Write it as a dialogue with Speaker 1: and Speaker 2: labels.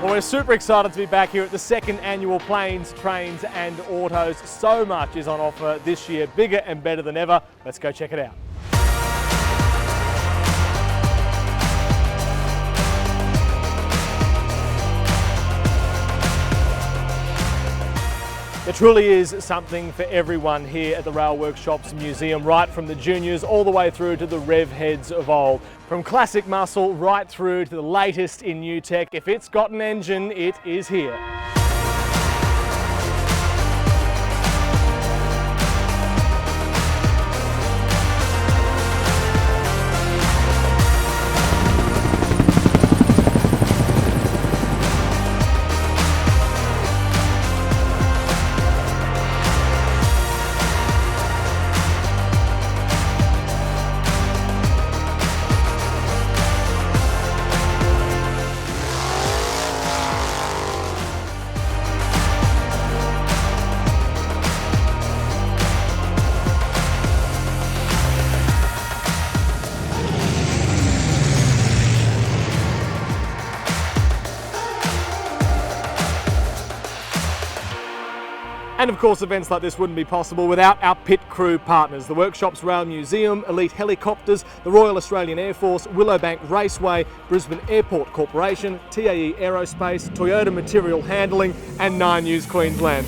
Speaker 1: Well, we're super excited to be back here at the second annual Planes, Trains and Autos. So much is on offer this year, bigger and better than ever. Let's go check it out. It truly is something for everyone here at the Rail Workshops Museum, right from the juniors all the way through to the rev heads of old. From classic muscle right through to the latest in new tech, if it's got an engine, it is here. And of course, events like this wouldn't be possible without our pit crew partners, the Workshops Rail Museum, Elite Helicopters, the Royal Australian Air Force, Willowbank Raceway, Brisbane Airport Corporation, TAE Aerospace, Toyota Material Handling and 9 News Queensland.